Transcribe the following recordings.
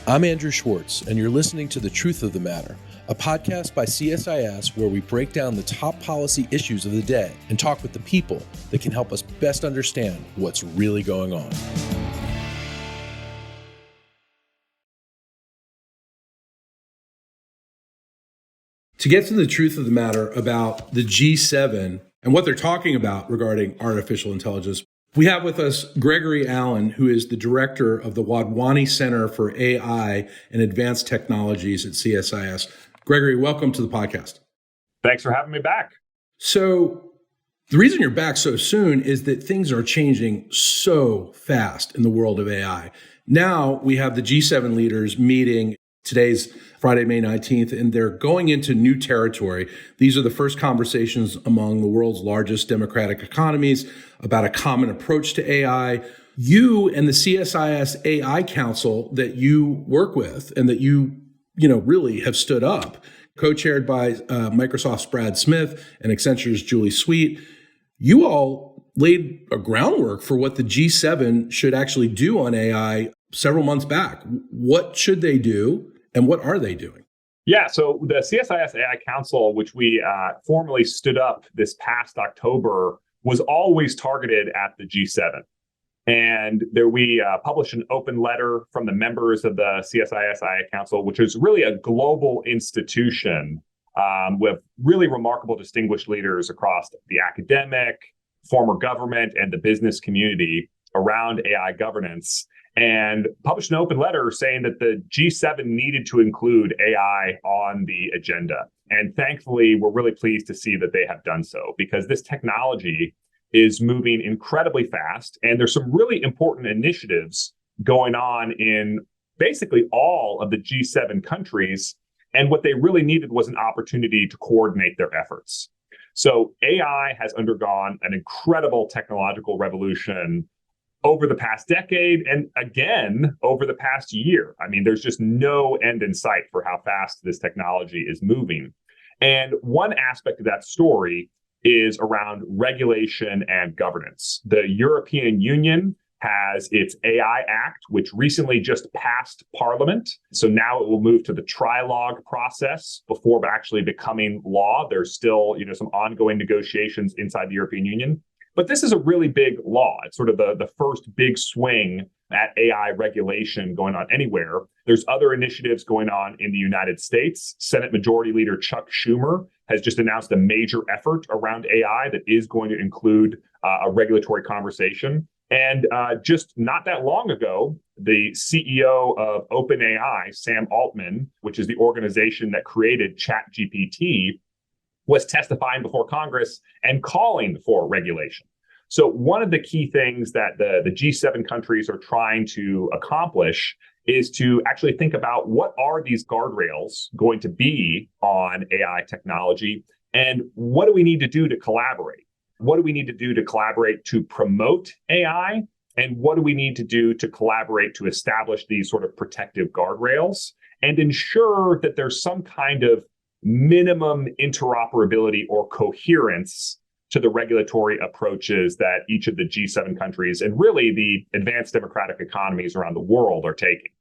I'm Andrew Schwartz, and you're listening to The Truth of the Matter, a podcast by CSIS where we break down the top policy issues of the day and talk with the people that can help us best understand what's really going on. To get to the truth of the matter about the G7 and what they're talking about regarding artificial intelligence, we have with us Gregory Allen, who is the director of the Wadhwani Center for AI and Advanced Technologies at CSIS. Gregory, welcome to the podcast. Thanks for having me back. So the reason you're back so soon is that things are changing so fast in the world of AI. Now we have the G7 leaders meeting. Today's Friday, May 19th, and they're going into new territory. These are the first conversations among the world's largest democratic economies about a common approach to AI. You and the CSIS AI Council that you work with and that you really have stood up, co-chaired by Microsoft's Brad Smith and Accenture's Julie Sweet, you all laid a groundwork for what the G7 should actually do on AI several months back. What should they do? And what are they doing? Yeah, so the CSIS AI Council, which we formally stood up this past October, was always targeted at the G7. And there we published an open letter from the members of the CSIS AI Council, which is really a global institution with really remarkable distinguished leaders across the academic, former government, and the business community around AI governance, and published an open letter saying that the G7 needed to include AI on the agenda. And thankfully, we're really pleased to see that they have done so, because this technology is moving incredibly fast. And there's some really important initiatives going on in basically all of the G7 countries. And what they really needed was an opportunity to coordinate their efforts. So AI has undergone an incredible technological revolution over the past decade, and again, over the past year. I mean, there's just no end in sight for how fast this technology is moving. And one aspect of that story is around regulation and governance. The European Union has its AI Act, which recently just passed Parliament. So now it will move to the trilogue process before actually becoming law. There's still, some ongoing negotiations inside the European Union. But this is a really big law. It's sort of the first big swing at AI regulation going on anywhere. There's other initiatives going on in the United States. Senate Majority Leader Chuck Schumer has just announced a major effort around AI that is going to include a regulatory conversation. And just not that long ago, the CEO of OpenAI, Sam Altman, which is the organization that created ChatGPT, was testifying before Congress and calling for regulation. So one of the key things that the G7 countries are trying to accomplish is to actually think about what are these guardrails going to be on AI technology, and what do we need to do to collaborate? What do we need to do to collaborate to promote AI? And what do we need to do to collaborate to establish these sort of protective guardrails and ensure that there's some kind of minimum interoperability or coherence to the regulatory approaches that each of the G7 countries and really the advanced democratic economies around the world are taking.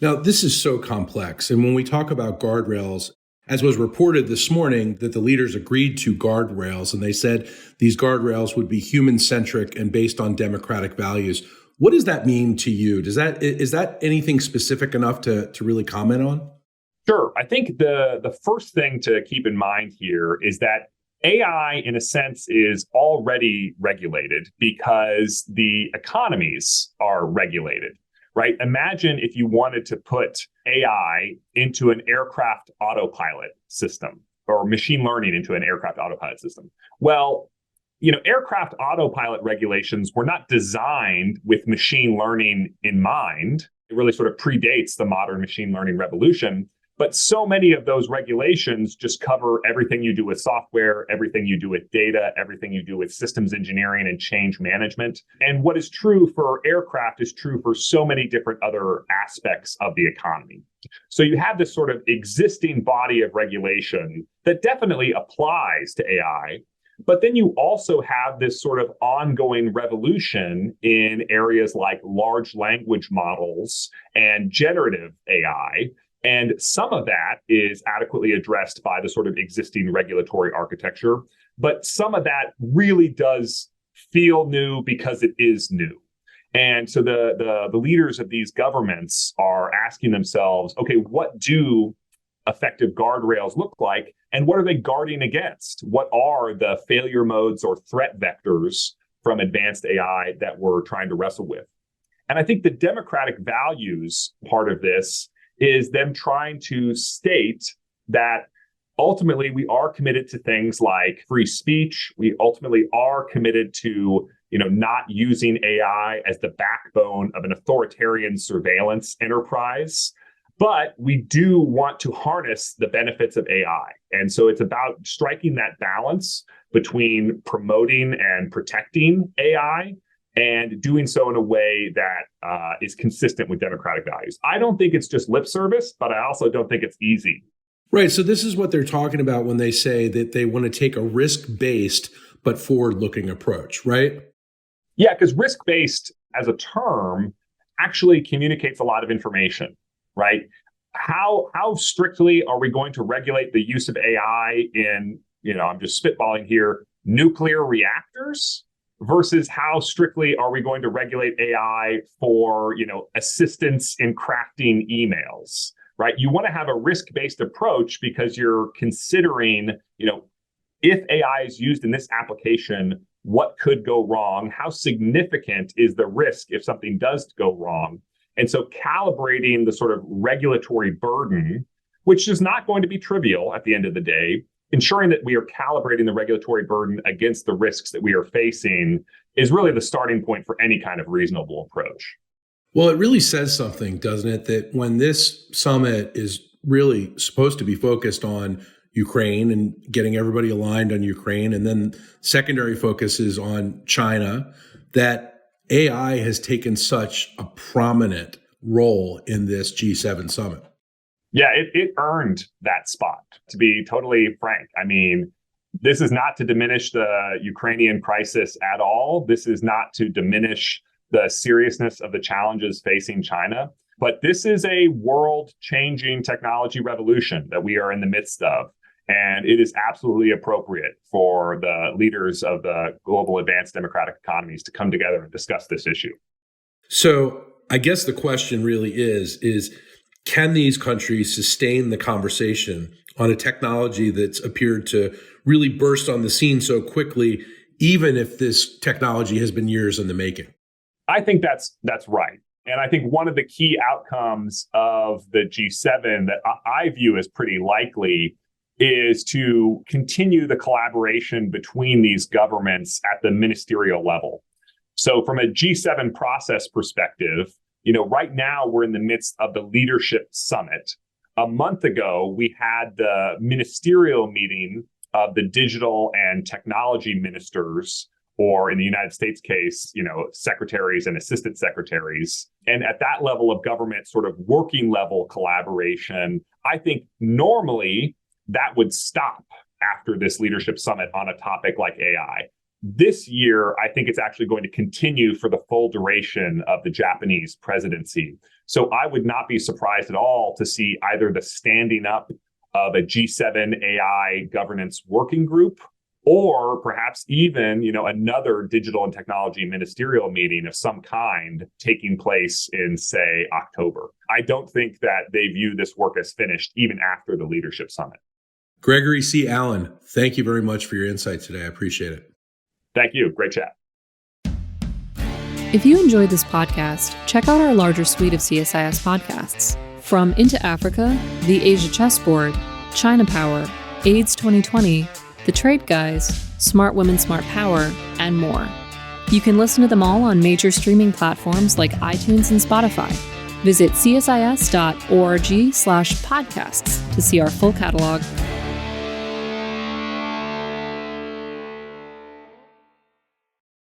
Now, this is so complex. And when we talk about guardrails, as was reported this morning, that the leaders agreed to guardrails, and they said these guardrails would be human-centric and based on democratic values. What does that mean to you? Is that anything specific enough to really comment on? Sure. I think the first thing to keep in mind here is that AI, in a sense, is already regulated because the economies are regulated, right? Imagine if you wanted to put AI into an aircraft autopilot system or machine learning into an aircraft autopilot system. Well, aircraft autopilot regulations were not designed with machine learning in mind. It really sort of predates the modern machine learning revolution. But so many of those regulations just cover everything you do with software, everything you do with data, everything you do with systems engineering and change management. And what is true for aircraft is true for so many different other aspects of the economy. So you have this sort of existing body of regulation that definitely applies to AI, But then you also have this sort of ongoing revolution in areas like large language models and generative AI. And some of that is adequately addressed by the sort of existing regulatory architecture. But some of that really does feel new because it is new. And so the leaders of these governments are asking themselves, okay, what do effective guardrails look like? And what are they guarding against? What are the failure modes or threat vectors from advanced AI that we're trying to wrestle with? And I think the democratic values part of this is them trying to state that ultimately we are committed to things like free speech. We ultimately are committed to, not using AI as the backbone of an authoritarian surveillance enterprise. But we do want to harness the benefits of AI. And so it's about striking that balance between promoting and protecting AI and doing so in a way that is consistent with democratic values. I don't think it's just lip service, but I also don't think it's easy. Right. So this is what they're talking about when they say that they want to take a risk-based but forward-looking approach, right? Yeah, because risk-based as a term actually communicates a lot of information. Right? How strictly are we going to regulate the use of AI in, I'm just spitballing here, nuclear reactors versus how strictly are we going to regulate AI for, assistance in crafting emails, right? You want to have a risk-based approach because you're considering, if AI is used in this application, what could go wrong? How significant is the risk if something does go wrong? And so calibrating the sort of regulatory burden, which is not going to be trivial at the end of the day, ensuring that we are calibrating the regulatory burden against the risks that we are facing is really the starting point for any kind of reasonable approach. Well, it really says something, doesn't it, that when this summit is really supposed to be focused on Ukraine and getting everybody aligned on Ukraine, and then secondary focus is on China, that AI has taken such a prominent role in this G7 summit. Yeah, it earned that spot, to be totally frank. I mean, this is not to diminish the Ukrainian crisis at all. This is not to diminish the seriousness of the challenges facing China. But this is a world-changing technology revolution that we are in the midst of. And it is absolutely appropriate for the leaders of the global advanced democratic economies to come together and discuss this issue. So I guess the question really is can these countries sustain the conversation on a technology that's appeared to really burst on the scene so quickly, even if this technology has been years in the making? I think that's right. And I think one of the key outcomes of the G7 that I view as pretty likely is to continue the collaboration between these governments at the ministerial level. So from a G7 process perspective, right now we're in the midst of the leadership summit. A month ago, we had the ministerial meeting of the digital and technology ministers, or in the United States case, secretaries and assistant secretaries. And at that level of government, sort of working level collaboration, I think normally that would stop after this leadership summit on a topic like AI. This year, I think it's actually going to continue for the full duration of the Japanese presidency. So I would not be surprised at all to see either the standing up of a G7 AI governance working group, or perhaps even, another digital and technology ministerial meeting of some kind taking place in, say, October. I don't think that they view this work as finished even after the leadership summit. Gregory C. Allen, thank you very much for your insight today. I appreciate it. Thank you. Great chat. If you enjoyed this podcast, check out our larger suite of CSIS podcasts. From Into Africa, The Asia Chessboard, China Power, AIDS 2020, The Trade Guys, Smart Women, Smart Power, and more. You can listen to them all on major streaming platforms like iTunes and Spotify. Visit csis.org/podcasts to see our full catalog.